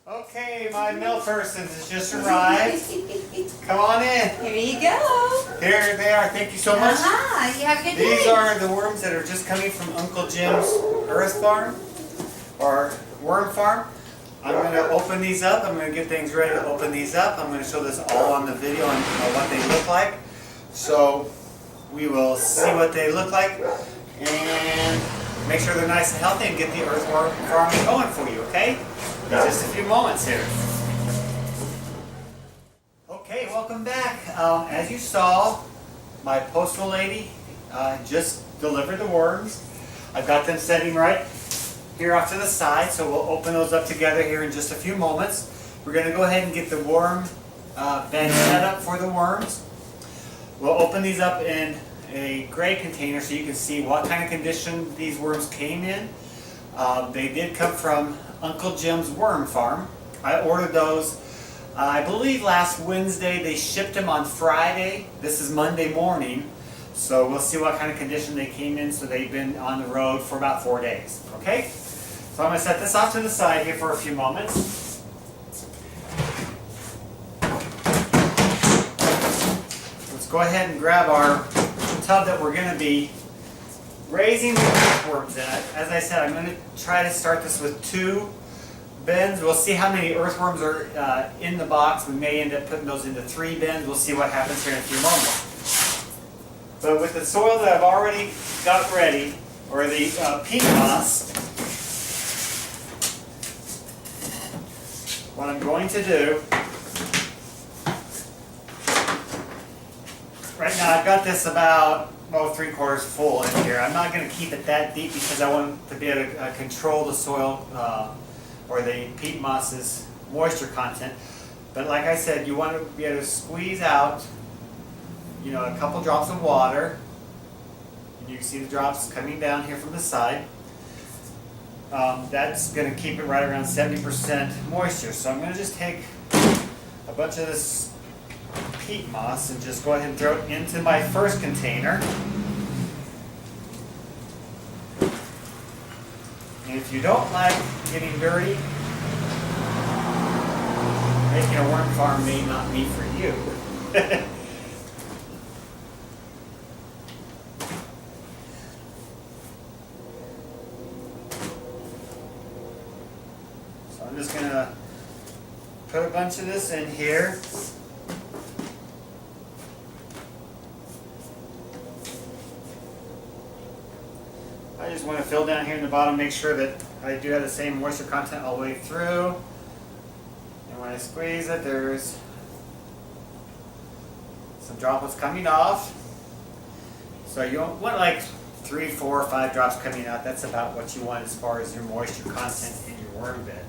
Okay, my mill persons has just arrived. Come on in. Here you go. Here they are. Thank you so much. You have a good day. These are the worms that are just coming from Uncle Jim's Earth Farm or Worm Farm. I'm going to open these up. I'm going to get things ready to open these up. I'm going to show this all on the video on what they look like. So we will see what they look like and make sure they're nice and healthy and get the earthworm farming going for you, okay? In just a few moments here. Okay, welcome back. As you saw, my postal lady just delivered the worms. I've got them sitting right here off to the side, so we'll open those up together here in just a few moments. We're going to go ahead and get the worm bed set up for the worms. We'll open these up in a gray container so you can see what kind of condition these worms came in. They did come from Uncle Jim's Worm Farm. I ordered those, I believe last Wednesday. They shipped them on Friday. This is Monday morning. So we'll see what kind of condition they came in. So they've been on the road for about 4 days. Okay? So I'm going to set this off to the side here for a few moments. Let's go ahead and grab our tub that we're going to be raising the earthworms in. As I said, I'm going to try to start this with 2 bins. We'll see how many earthworms are in the box. We may end up putting those into 3 bins. We'll see what happens here in a few moments. But with the soil that I've already got ready, or the peat moss, what I'm going to do, right now I've got this about 3/4 full in here. I'm not going to keep it that deep because I want to be able to control the soil or the peat moss's moisture content. But like I said, you want to be able to squeeze out, a couple drops of water. You can see the drops coming down here from the side. That's going to keep it right around 70% moisture. So I'm going to just take a bunch of this peat moss and just go ahead and throw it into my first container. And if you don't like getting dirty, making a worm farm may not be for you. So I'm just going to put a bunch of this in here. I just want to fill down here in the bottom, make sure that I do have the same moisture content all the way through. And when I squeeze it, there's some droplets coming off. So you don't want like 3, 4, or 5 drops coming out. That's about what you want as far as your moisture content in your worm bed.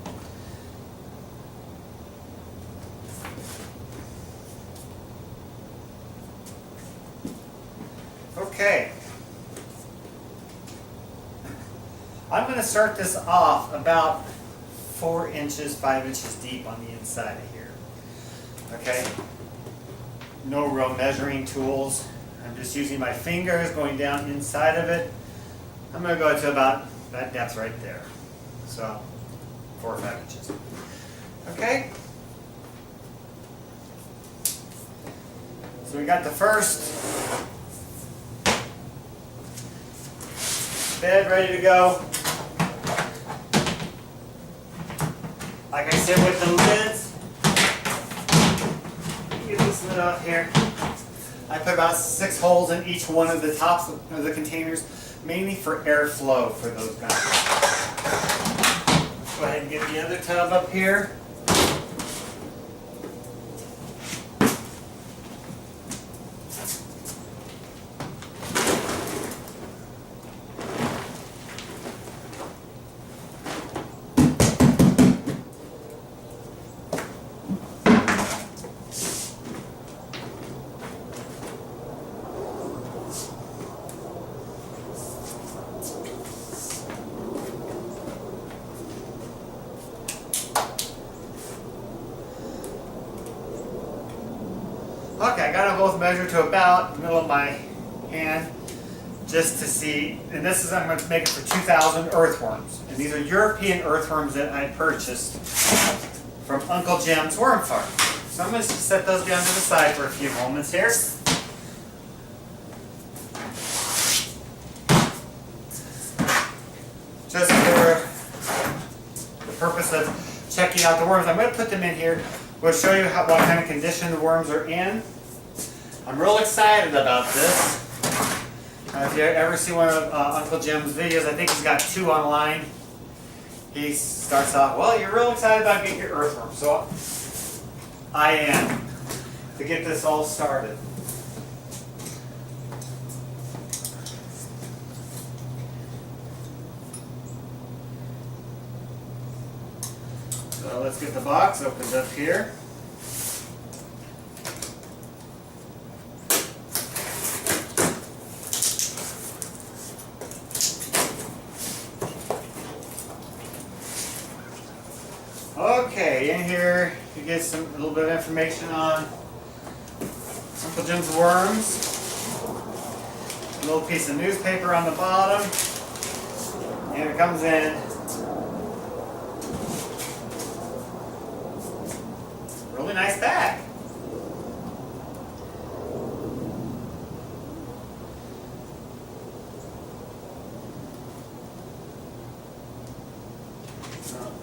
Okay. I'm going to start this off about 4 inches, 5 inches deep on the inside of here. Okay? No real measuring tools. I'm just using my fingers going down inside of it. I'm going to go to about that depth right there. So 4 or 5 inches. Okay? So we got the first bed ready to go. Like I said, with the lids, get this lid off here. I put about 6 holes in each one of the tops of the containers, mainly for airflow for those guys. Go ahead and get the other tub up here. Okay, I got them both measured to about the middle of my hand. just to see, and this is, I'm going to make it for 2,000 earthworms. And these are European earthworms that I purchased from Uncle Jim's worm farm. So I'm going to set those down to the side for a few moments here. Just for the purpose of checking out the worms, I'm going to put them in here. We'll show you what kind of condition the worms are in. I'm real excited about this. If you ever see one of Uncle Jim's videos, I think he's got 2 online. He starts off, well, you're real excited about getting your earthworms. So I am, to get this all started. So let's get the box opened up here. Okay, in here you get a little bit of information on Uncle Jim's worms. A little piece of newspaper on the bottom. And it comes in a really nice bag.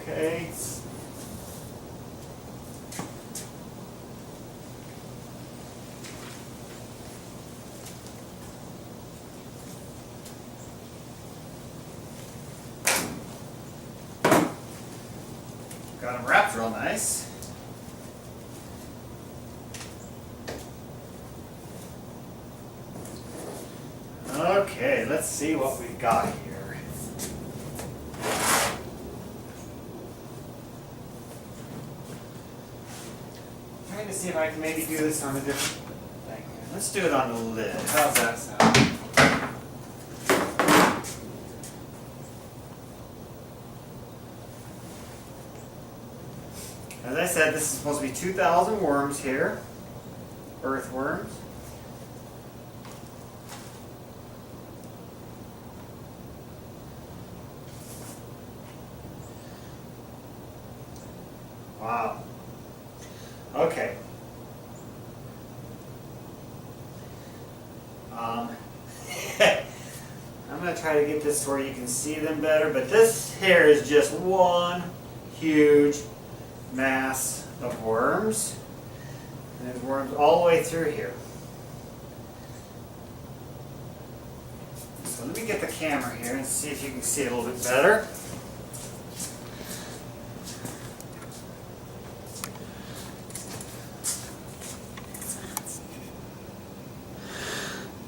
Okay. Got them wrapped real nice. Okay, let's see what we've got here. Trying to see if I can maybe do this on a different thing. Let's do it on the lid. How's that sound? As I said, this is supposed to be 2,000 worms here, earthworms. Wow. Okay. I'm going to try to get this to where you can see them better, but this here is just one huge mass of worms. And there's worms all the way through here. So let me get the camera here and see if you can see it a little bit better.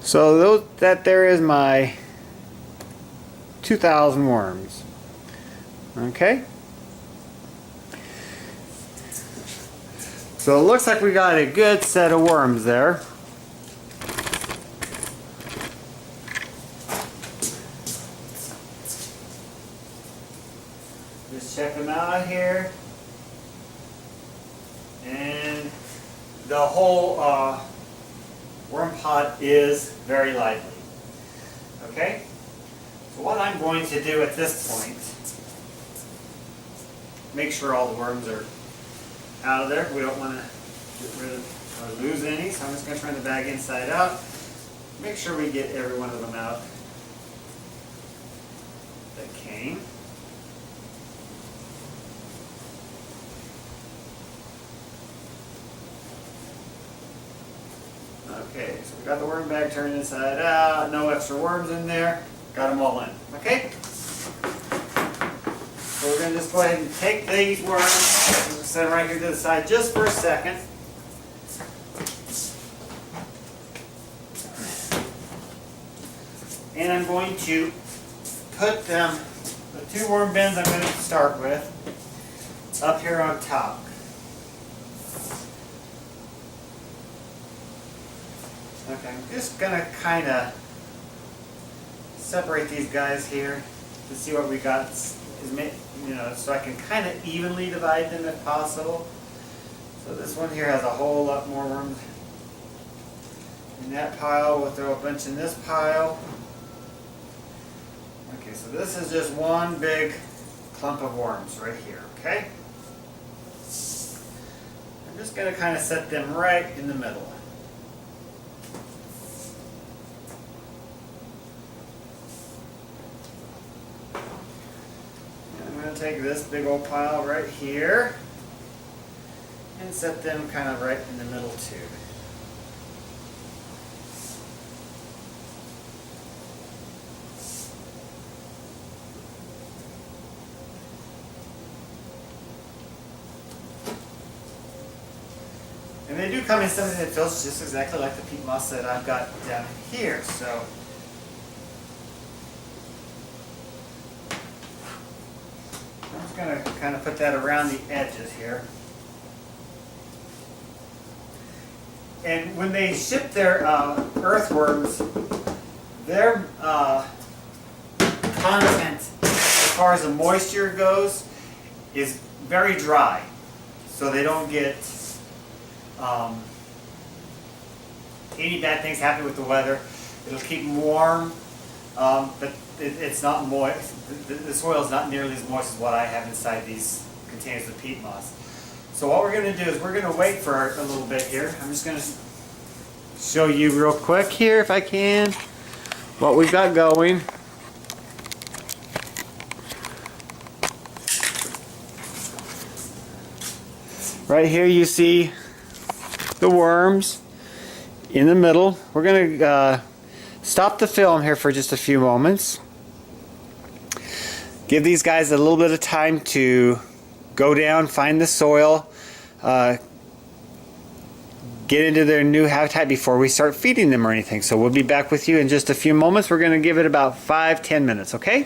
So that there is my 2,000 worms. Okay? So it looks like we got a good set of worms there. Just check them out here. And the whole worm pot is very lively. Okay? So what I'm going to do at this point, make sure all the worms are out of there. We don't want to get rid of or lose any, so I'm just going to turn the bag inside out. Make sure we get every one of them out that came. Okay, so we got the worm bag turned inside out, no extra worms in there, got them all in. Okay? So we're going to just go ahead and take these worms, set them right here to the side just for a second. And I'm going to put them, the 2 worm bins I'm going to start with, up here on top. Okay, I'm just going to kind of separate these guys here to see what we got, you know, so I can kind of evenly divide them if possible. So this one here has a whole lot more worms in that pile. We'll throw a bunch in this pile. Okay, so this is just one big clump of worms right here, okay? I'm just going to kind of set them right in the middle. And I'm going to take this big old pile right here and set them kind of right in the middle too. And they do come in something that feels just exactly like the peat moss that I've got down here. So I'm just going to kind of put that around the edges here. And when they ship their earthworms, their content, as far as the moisture goes, is very dry. So they don't get any bad things happen with the weather. It'll keep them warm, but it's not moist. The soil is not nearly as moist as what I have inside these containers of peat moss. So what we're going to do is we're going to wait for a little bit here. I'm just going to show you real quick here, if I can, what we've got going. Right here you see the worms in the middle. We're going to stop the film here for just a few moments. Give these guys a little bit of time to go down, find the soil, get into their new habitat before we start feeding them or anything. So we'll be back with you in just a few moments. We're going to give it about 5-10 minutes, okay?